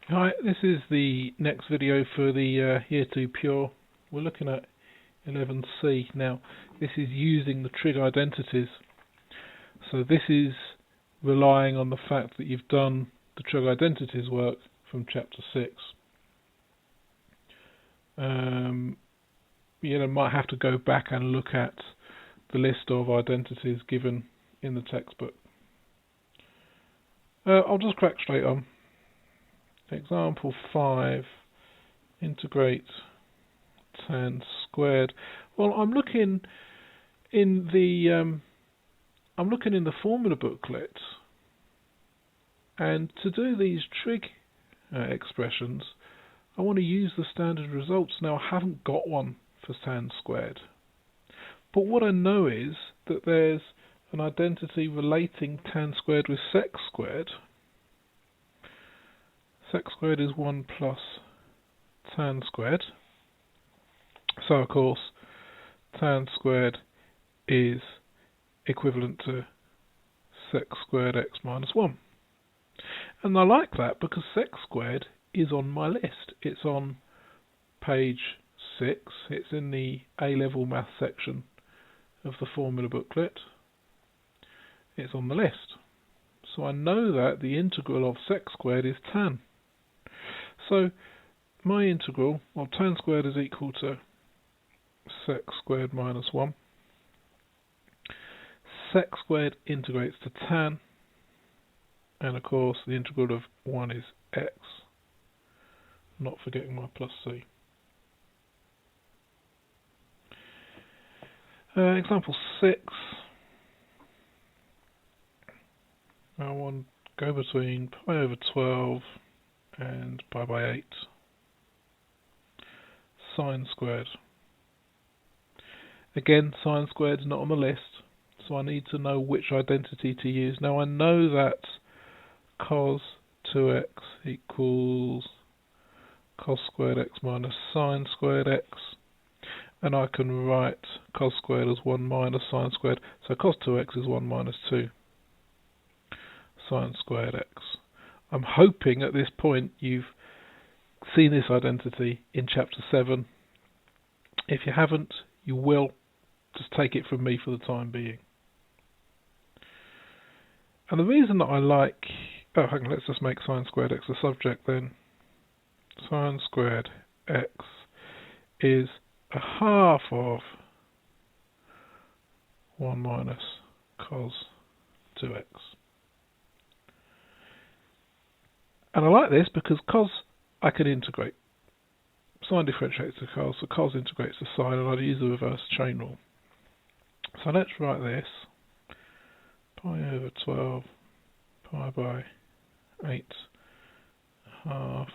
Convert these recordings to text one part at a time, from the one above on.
Hi, this is the next video for the Year 2 Pure. We're looking at 11C. Now, this is using the trig identities. So this is relying on the fact that you've done the trig identities work from chapter 6. You might have to go back and look at the list of identities given in the textbook. I'll just crack straight on. Example 5, integrate tan squared. Well, I'm looking in the formula booklet, and to do these trig expressions, I want to use the standard results. Now, I haven't got one for tan squared, but what I know is that there's an identity relating tan squared with sec squared. Sec squared is 1 plus tan squared. So, of course, tan squared is equivalent to sec squared x minus 1. And I like that because sec squared is on my list. It's on page 6. It's in the A-level math section of the formula booklet. It's on the list. So I know that the integral of sec squared is tan. So my integral of tan squared is equal to sec squared minus 1. Sec squared integrates to tan, and of course the integral of 1 is x, not forgetting my plus c. Example 6. I want to go between pi over 12 and pi by 8. Sine squared. Again, sine squared is not on the list, so I need to know which identity to use. Now I know that cos 2x equals cos squared x minus sine squared x, and I can write cos squared as 1 minus sine squared, so cos 2x is 1 minus 2 sine squared x. I'm hoping at this point you've seen this identity in chapter 7. If you haven't, you will. Just take it from me for the time being. And the reason that I like... Oh, hang on, let's just make sine squared x the subject then. Sine squared x is a half of 1 minus cos 2x. And I like this because cos I can integrate. Sine differentiates to cos, so cos integrates to sine, and I'd use the reverse chain rule. So let's write this. Pi over 12 pi by 8 half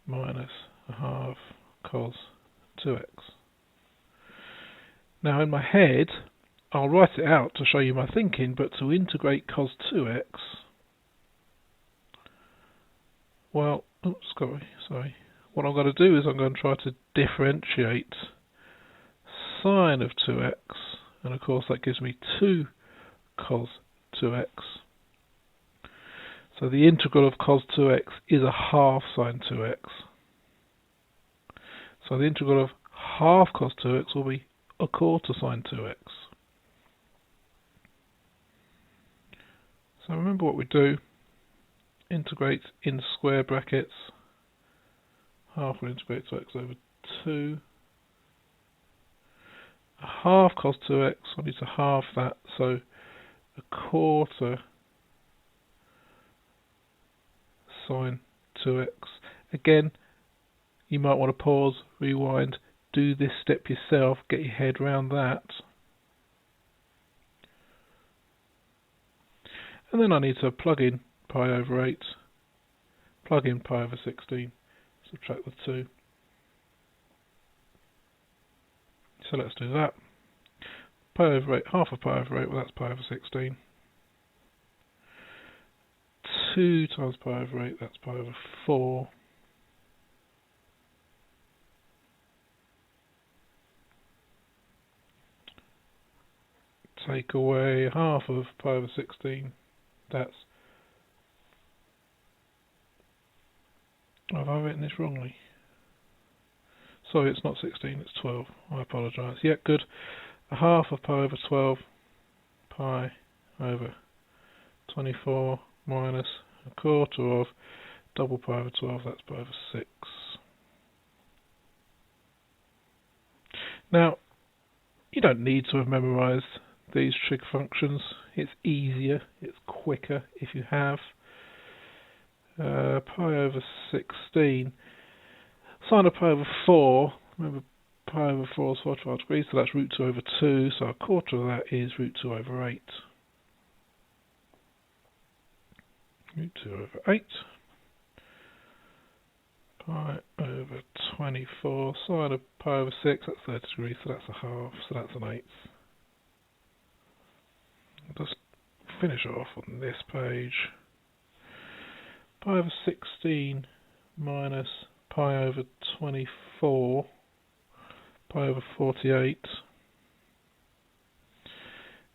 minus a half cos 2x. Now in my head, I'll write it out to show you my thinking, but to integrate cos 2x, well, oops, sorry. What I'm going to do is I'm going to try to differentiate sine of 2x, and of course that gives me 2 cos 2x. So the integral of cos 2x is a half sine 2x. So the integral of half cos 2x will be a quarter sine 2x. So remember what we do. Integrate in square brackets. Half will integrate to x over 2. A half cos 2x, I need to half that, so a quarter sine 2x. Again, you might want to pause, rewind, do this step yourself, get your head around that. And then I need to plug in pi over 8, plug in pi over 16, subtract the 2. So let's do that. Pi over 8, half of pi over 8, well that's pi over 16. 2 times pi over 8, that's pi over 4. Take away half of pi over 16, that's Have I written this wrongly? Sorry, it's not 16, it's 12. I apologise. Yeah, good. A half of pi over 12, pi over 24 minus a quarter of double pi over 12, that's pi over 6. Now, you don't need to have memorised these trig functions. It's easier, it's quicker if you have. Pi over 16, sine of pi over 4, remember pi over 4 is 45 degrees, so that's root 2 over 2, so a quarter of that is root 2 over 8. Root 2 over 8. Pi over 24, sine of pi over 6, that's 30 degrees, so that's a half, so that's an eighth. I'll just finish off on this page. Pi over 16 minus pi over 24, pi over 48,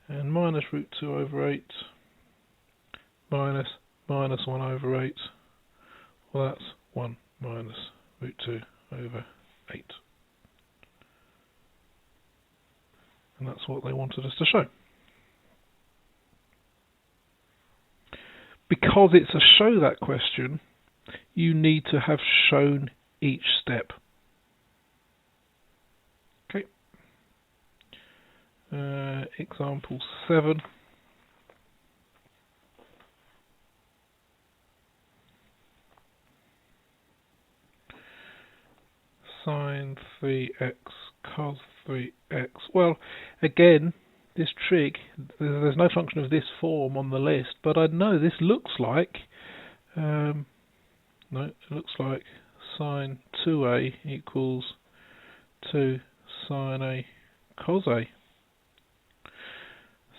and minus root 2 over 8, minus 1 over 8, well that's 1 minus root 2 over 8. And that's what they wanted us to show. Because it's a show that question, you need to have shown each step. Okay. Example 7. Sine 3x cos 3x. Well, again, this trig, there's no function of this form on the list, but I know this looks like, no, it looks like sine 2a equals 2 sine a cos a.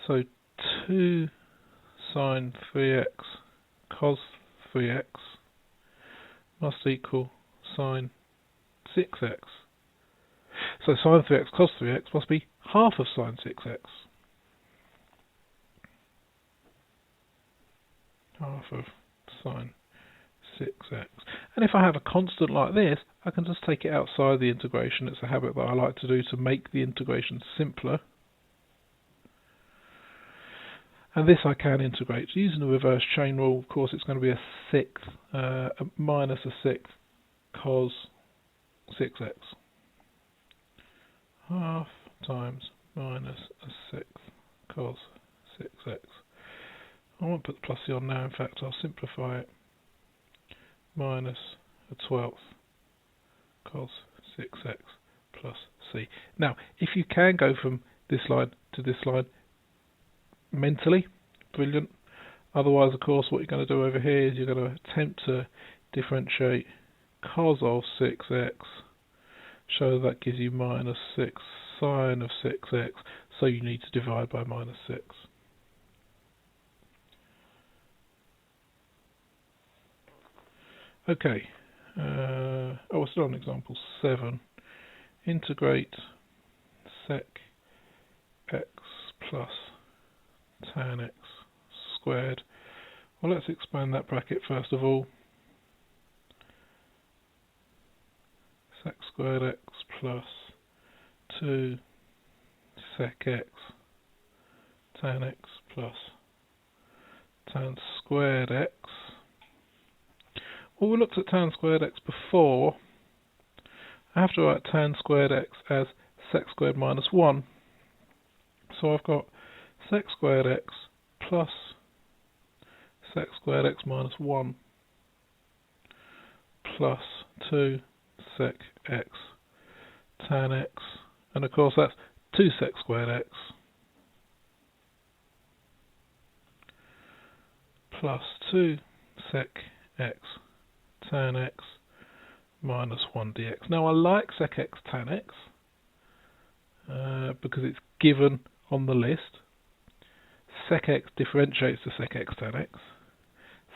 So 2 sine 3x cos 3x must equal sine 6x. So sine 3x cos 3x must be half of sine 6x. Half of sine 6x. And if I have a constant like this, I can just take it outside the integration. It's a habit that I like to do to make the integration simpler. And this I can integrate. Using the reverse chain rule, of course, it's going to be a sixth, minus a sixth cos 6x. Half times minus a sixth cos 6x. I won't put the plus c on now, in fact I'll simplify it. Minus a 12th cos 6x plus c. Now, if you can go from this line to this line mentally, brilliant. Otherwise, of course, what you're going to do over here is you're going to attempt to differentiate cos of 6x, so that gives you minus 6 sine of 6x, so you need to divide by minus 6. Okay, we're still on example 7. Integrate sec x plus tan x squared. Well, let's expand that bracket first of all. Sec squared x plus 2 sec x tan x plus tan squared x. Well, we looked at tan squared x before. I have to write tan squared x as sec squared minus 1. So I've got sec squared x plus sec squared x minus 1 plus 2 sec x tan x. And of course that's 2 sec squared x plus 2 sec x tan x minus 1 dx. Now I like sec x tan x because it's given on the list. Sec x differentiates to sec x tan x.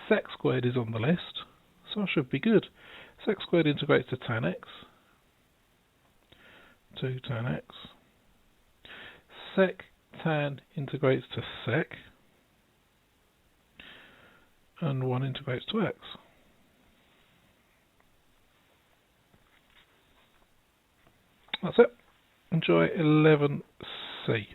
Sec squared is on the list, so I should be good. Sec squared integrates to tan x, 2 tan x. Sec tan integrates to sec, and 1 integrates to x. That's it. Enjoy 11C.